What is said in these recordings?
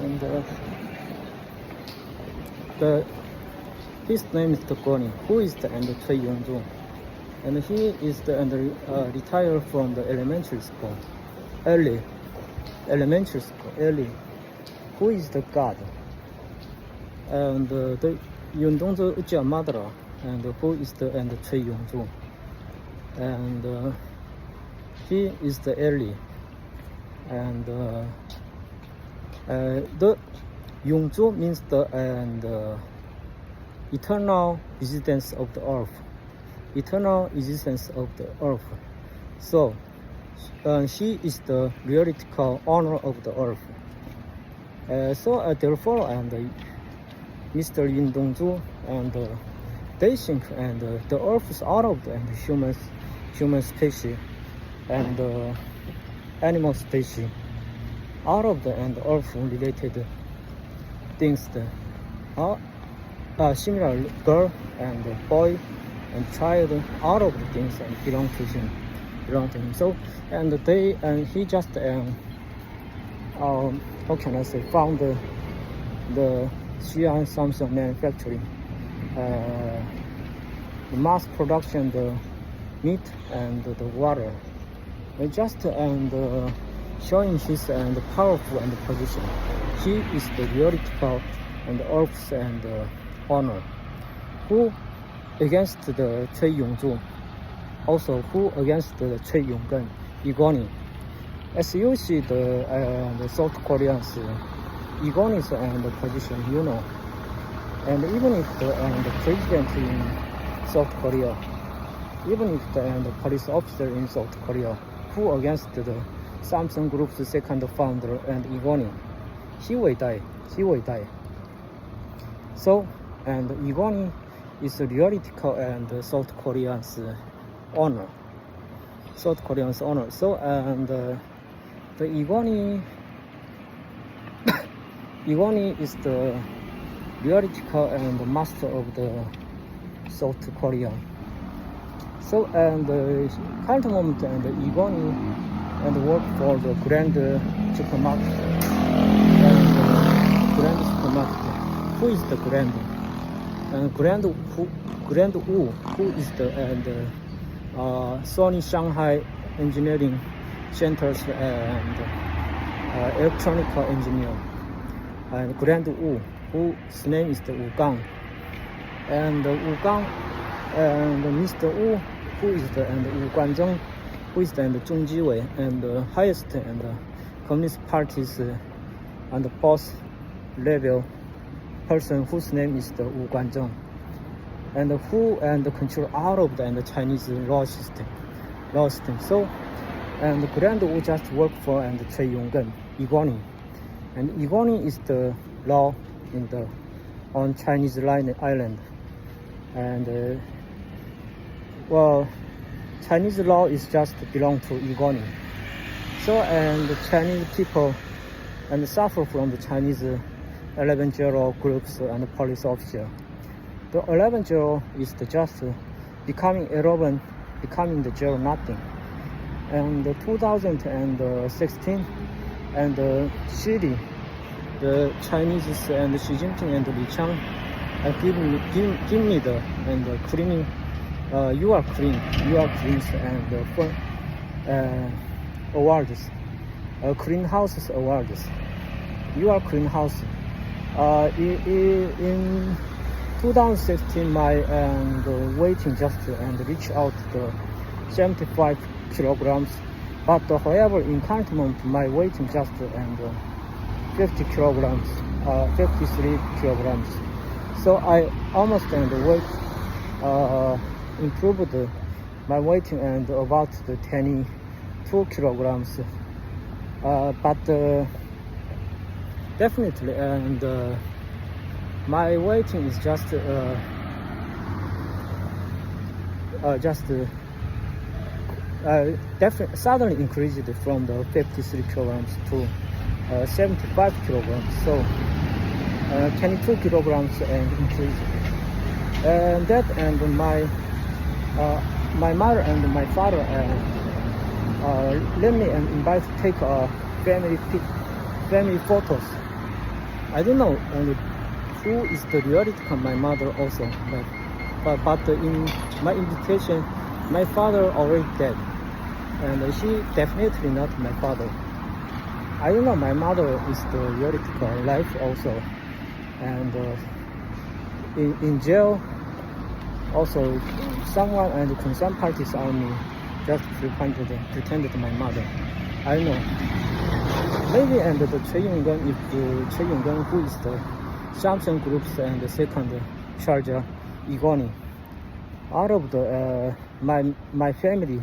and his name is the Goni, who is the and Choi Yong-joo, and he is the retired from the elementary school, early, who is the god, and the Yoon Dong-joo is your mother, and who is the and Choi Yong-joo, and he is the early, and the Yong-joo means the and eternal existence of the earth, so she is the theoretical owner of the earth, so therefore and Mr. Yoon Dong-joo and they think and the earth is out of the human species and animal species out of the and earth related things similar girl and boy and child out of the things and belong to him. So and they and he just how can I say, found the Xi'an Samsung manufacturing, the mass production, the meat and the water, and just and showing his and powerful and position. He is the theoretical and earth's and honor, who against the Choi Yong-joo, also who against the Choi Yong-gun, Igoni. As you see the South Koreans, Igoni's and position, you know, and even if the president in South Korea, even if the police officer in South Korea, who against the Samsung Group's second founder and Igoni, he will die. So, and Igoni is a theoretical and South Korean's honor. So, and the Igoni is the theoretical and master of the South Korea. So, and current moment and Igoni and work for the Grand Supermarket. Who is the Grand? And Grand Wu, who is the and Sony Shanghai Engineering Centers and electronic engineer, and Grand Wu, whose name is the Wu Gang, and Wu Gang and Mr. Wu, who is the and Wu Guanzhong, who is the and Zhong Jiwei, and the highest and Communist Party's and the boss level person, whose name is the Wu Guanzhong, and who and control out of the Chinese law system. So, and Grand Wu just work for and Choi Yong-gun, Igoni, and Igoni is the law in the on Chinese island, and well, Chinese law is just belong to Igoni. So, and the Chinese people and suffer from the Chinese 11-0 groups and police officer. The 11-0 is the just becoming irrelevant, becoming the zero nothing. And 2016 and Xi, the Chinese and Xi Jinping and Li Qiang give me the and cleaning. You are clean and awards, clean houses awards. You are clean house. In 2016, my and weighting just and reach out the 75 kilograms, but however in current moment my weighting just and 50 kilograms, 53 kilograms. So I almost and weight improved my weighting and about the 22 kilograms, but definitely and my weighting is just definitely suddenly increased from the 53 kilograms to 75 kilograms. So 22 kilograms and increased. And that and my mother and my father let me and invite to take family photos. I don't know and who is the theoretical my mother also, but in my indication, my father already dead, and she definitely not my father. I don't know. My mother is the theoretical life also, and in jail also someone and some parties army just pretended my mother. I don't know. Maybe and the Choi Yong-gun, if Choi Yong-gun, who is the Samsung Group's and the second charger, Igoni, out of the my family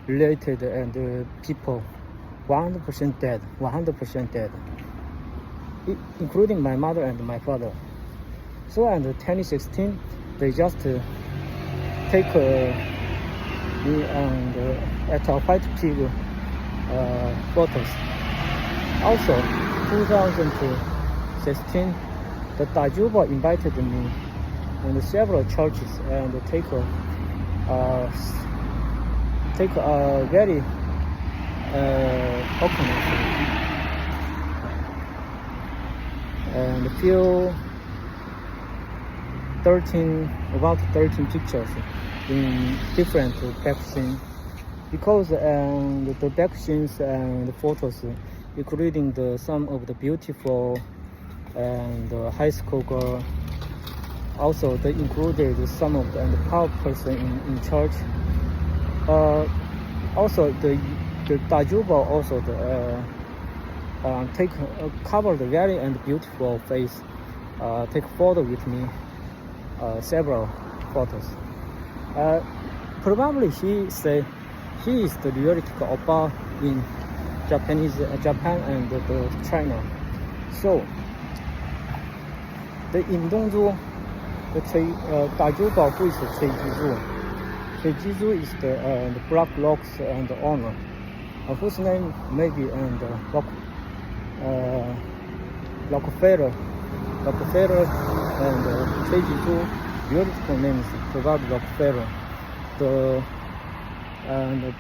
related and people, 100% dead, 100% dead, including my mother and my father. So in 2016, they just take and at a white pig photos. Also, 2016, the Dajuba invited me and several churches and take a very and few about 13 pictures in different backscenes, because the backscenes and the photos including some of the beautiful and high school girl. Also they included some of the power person in church. Also the Dajuba also cover the very and beautiful face, take photo with me, several photos. Probably she say he is the theoretical oppa in Japan and China. So the Indongzu, the Dajuba, who is the Choi Ji-ju. Choi Ji-ju is the Black Rock's and the owner, whose name maybe and Rockefeller and Choi Ji-ju, theoretical names probably Rockefeller. The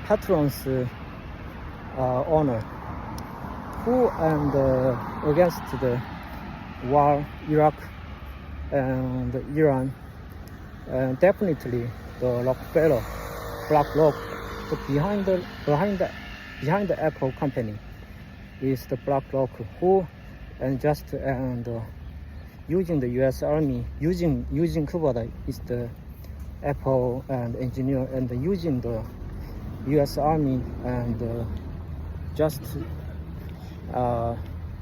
patron's owner, who and against the war, Iraq and Iran, and definitely the Rockefeller, Black Rock, the behind the Apple company is the Black Rock, who and just and using the U.S. Army, using Cuba is the Apple and engineer, and using the U.S. Army and just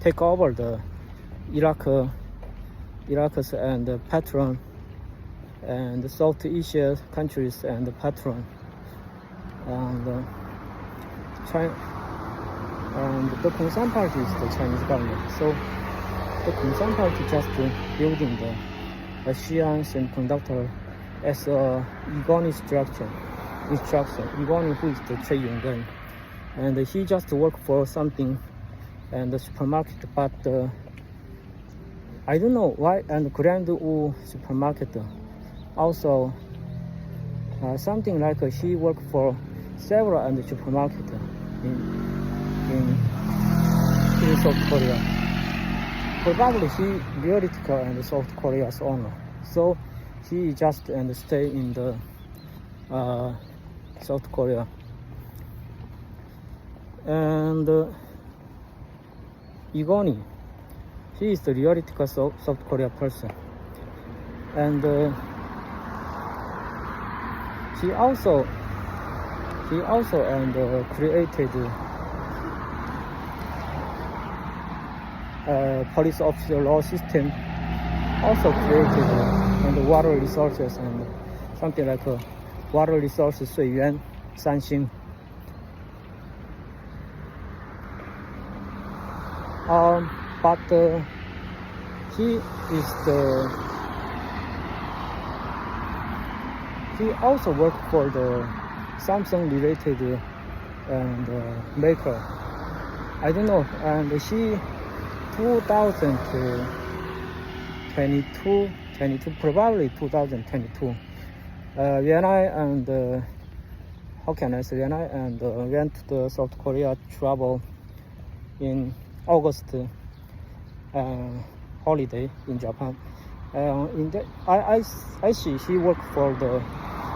take over the Iraq's and patron and the South Asia countries and the patron and China, and the Communist Party is the Chinese government. So the Communist Party just building the Xi'an semiconductor as a Igoni instruction. Igoni, who is the Choi Yong-gun, and he just work for something and the supermarket, but I don't know why. And Grand U supermarket also something like he worked for several and supermarket in South Korea. Probably he theoretical and South Korea's owner. So he just and stay in the South Korea. And Igoni, he is the theoretical South Korea person, and he also and created police officer law system, also created and water resources and something like water resources 水源三星. But he also worked for the Samsung related and maker. I don't know. And he 2022, probably 2022. When I and how can I say? When I and went to the South Korea travel in August, how holiday in Japan. I see he worked for the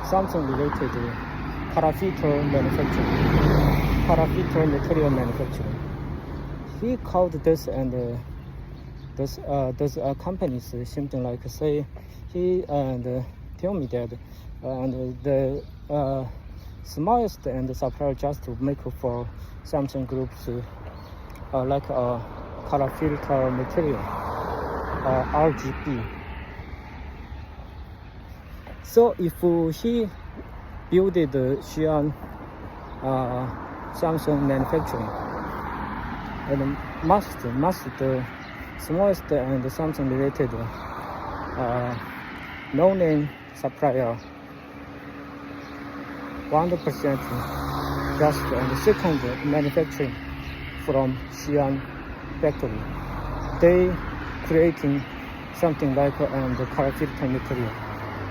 something related to paraffin material manufacturing. He called this and those companies something like say he and tell me that and the smallest and the supplier just to make for Samsung groups like a color filter material RGB. So if he built the Xi'an Samsung manufacturing and must the smallest and Samsung related no name supplier 100% just and second manufacturing from Xi'an factory. They creating something like the color filter material,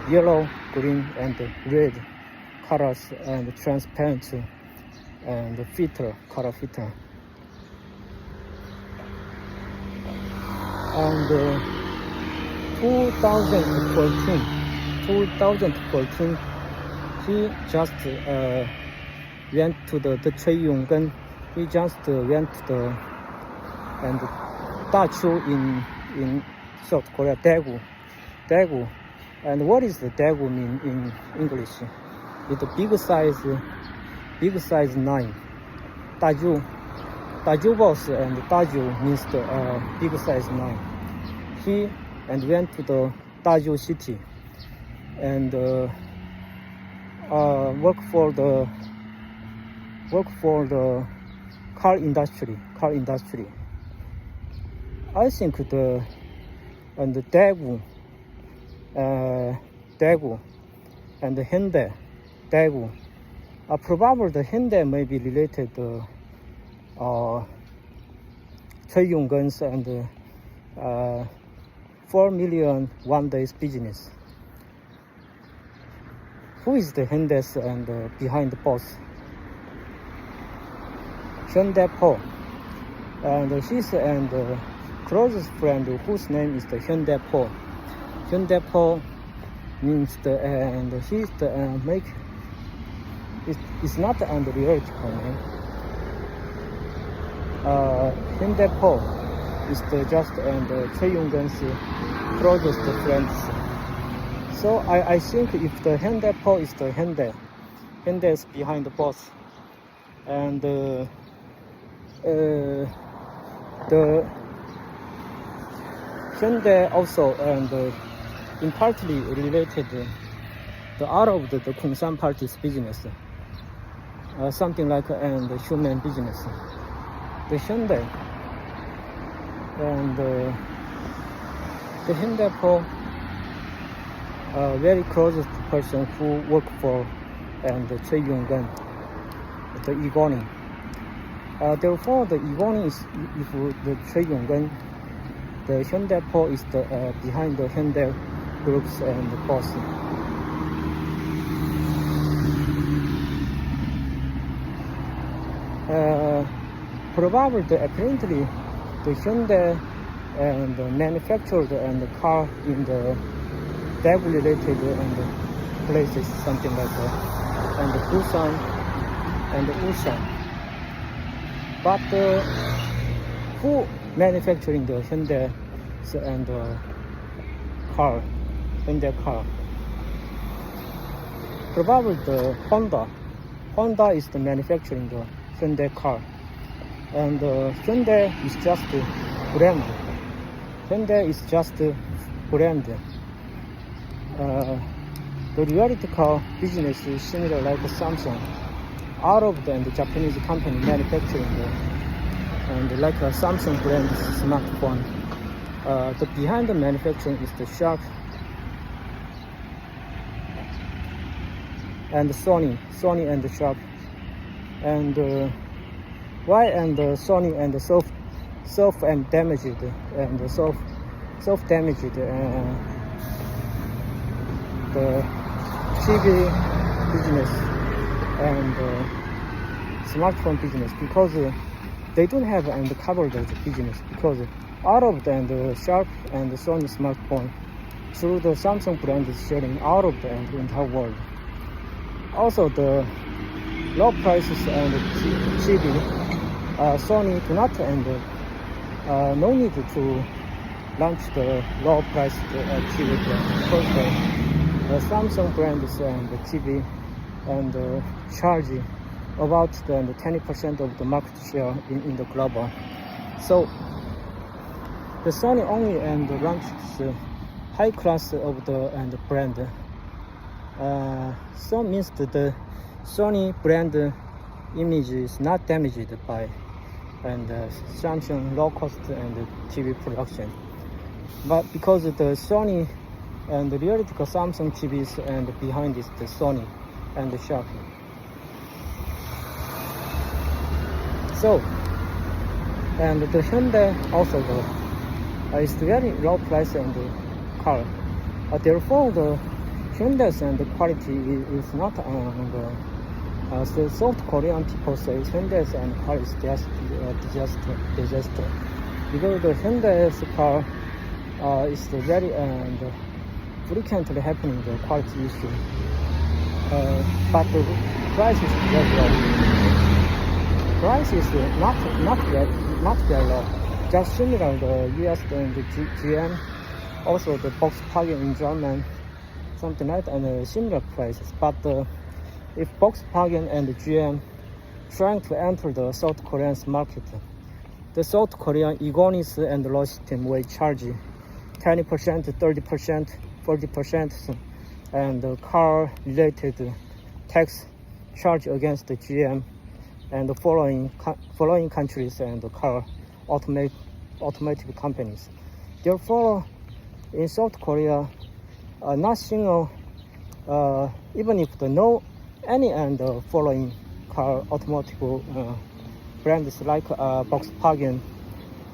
yellow, green, and red colors and transparent and filter, color filter. And 2014, he just went to the Trade Yonggen. He just went to the and Dachu in South Korea, Daegu. And what is the Daegu mean in English? It's a big size 9. Daju boss and Daju means the big size 9. He and went to the Daju city and work for the car industry. I think the Daegu and the Hyundai Daegu probably the Hyundai may be related to Trade Yonggen's and 4 million one day's business. Who is the Hyundai and behind the boss? Hyundai Paul. And he's and closest friend whose name is the Hyundai Paul. Hyundai Paul means the and he's the make. It's not the theoretical name. Hyundai Paul is the just and Trade Yonggen's closest friends. So I think if the Hyundai Paul is the Hyundai is behind the boss, and the Hyundai also and in partly related the out of the Kongsan party's business, something like and the human business. The Hyundai and the Hyundai Paul very closest person who work for and the Trade Yonggen, the Igoni. Therefore, the Igoni is if the Trade Yonggen, the Hyundai Paul is the behind the Hyundai groups and the boss. Probably apparently the Hyundai and manufactured and the car in the Daegu related and places something like that, and Busan and Ulsan. But who manufacturing the Hyundai and Hyundai car? Probably the Honda. Honda is the manufacturing the Hyundai car, and Hyundai is just a brand. Hyundai is just a brand. The reality car business is similar like Samsung. Out of the Japanese company manufacturing and like a Samsung brand smartphone. The behind the manufacturing is the Sharp and Sony and the Sharp. And why and Sony and self and damaged and self damaged the TV business and smartphone business, because they don't have and cover the business because out of the Sharp and Sony smartphone through the Samsung brand is selling out of the entire world. Also the low prices and cheap Sony do not no need to launch the low price TV brand because the Samsung brands and the TV and charge about 20% of the market share in the global. So the Sony only launches high class of the brand. So means that the Sony brand image is not damaged by Samsung low cost and TV production. But because the Sony and the theoretical Samsung TVs and behind is the Sony and the Sharp. So and the Hyundai also is very low price and car. Therefore the Hyundai's and the quality is not on the South Korean people say Hyundai's and car is just disaster because the Hyundai's car is very frequently happening the quality issue. But the price is very low. Price is not very low. Just similar the US and the GM, also the Volkswagen in German, something like that, and similar prices. But if Volkswagen and the GM trying to enter the South Korean market, the South Korean Igonis and Logitech will charge 20%, 30%, 40%, and the car-related tax charge against the GM and the following countries and the car automotive companies. Therefore, in South Korea, not single, even if the no any and following car automotive brands like Volkswagen,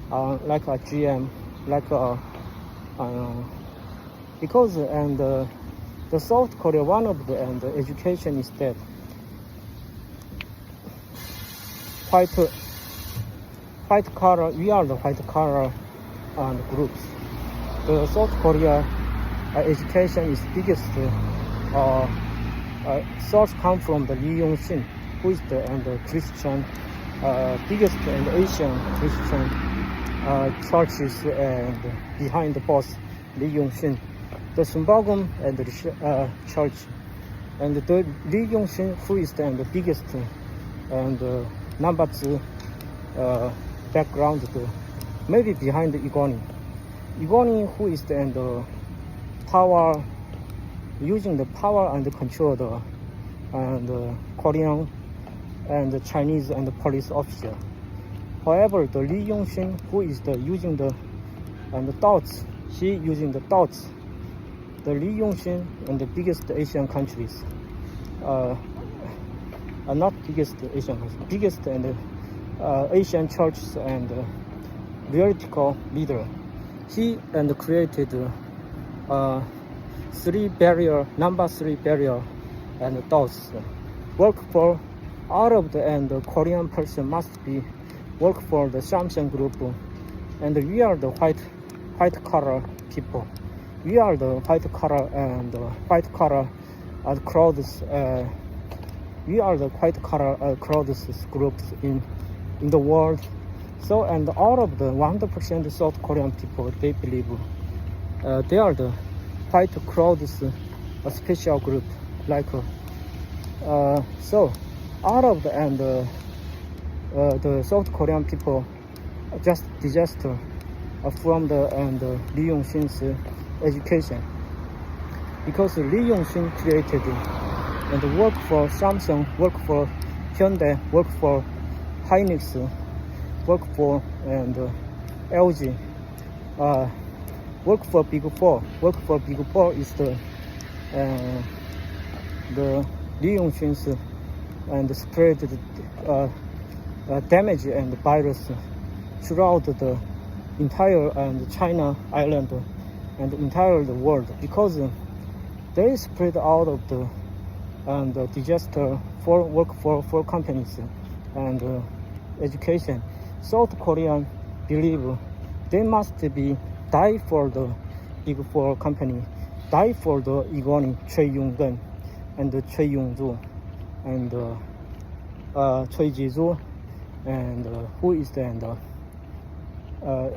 like a GM, like because the South Korea one of the education is that white collar, we are the white collar groups. The South Korea education is biggest source come from the Lee Yong-shin, who is the Christian biggest and Asian Christian churches and behind the boss Lee Yong-shin, the Sumbagum and the church, and the Lee Yong-shin who is the biggest and number two background maybe behind the Igoni who is the power using the power and control the Korean and the Chinese and the police officer. However, the Lee Yong-shin who is using the thoughts, he using the thoughts. The Lee Yong-shin and the biggest Asian countries, not biggest Asian countries, biggest and Asian churches and theoretical leader. He and created number three barrier and thoughts. Work for out of the Korean person must be work for the Samsung group, and we are the white collar people. We are the white collar and white collar crowds. We are the white collar crowds groups in the world. So and all of the 100% South Korean people, they believe they are the white crowds a special group like so out of the South Korean people just disaster from the Lee Yong-shin's education, because Lee Yong-shin created and work for Samsung, work for Hyundai, work for Hynix, work for and LG, work for Big Four. Work for Big Four is the Lee Yong-shin's and spread damage and virus throughout the entire China island and entire the world, because they spread out of the disaster for work for companies and education. South Korean believe they must be die for the big four company, die for the Igoni, Choi Yong-gun, and Choi Yong-ju, and Choi Ji-ju, and who is the and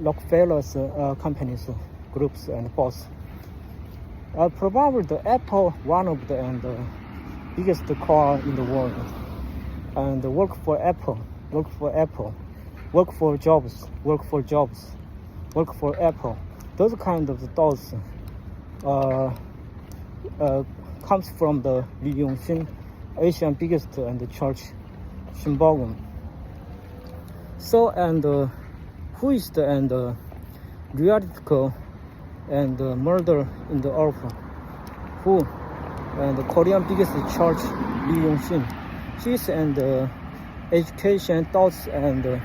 Rockefeller's companies, groups, and boss. Probably the Apple, one of the and biggest car in the world, and work for Apple, work for Apple, work for jobs, work for jobs, work for Apple. Those kind of thoughts comes from the Lee Yong-shin, Asian biggest and church symbol. So and who is the and theoretical and murder in the earth? Who and the Korean biggest church Lee Yong-shin. His and education thoughts and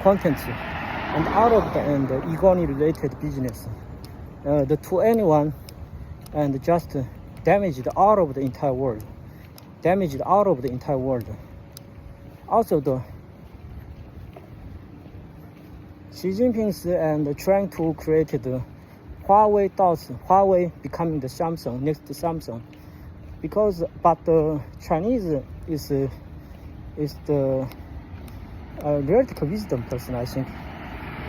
contents and out of the and Igoni related business. The to anyone and just damaged out of the entire world. Damaged out of the entire world. Also the Xi Jinping's and trying to create the Huawei thoughts, Huawei becoming the Samsung, next to Samsung. Because but the Chinese is the theoretical wisdom person, I think.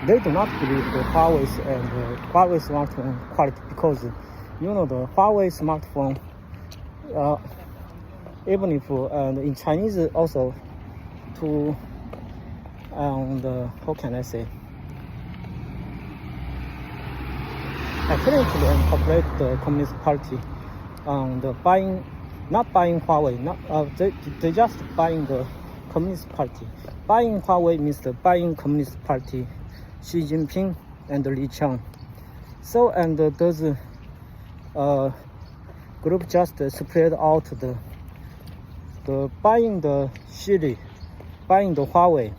They do not believe the Huawei's and Huawei smartphone quality because you know the Huawei smartphone even if and in Chinese also to how can I say apparently incorporate the Communist Party on the buying, not buying Huawei, not they just buying the Communist Party. Buying Huawei means the buying Communist Party, Xi Jinping and Li Qiang. So and those group just spread out the buying the Xi, buying the Huawei.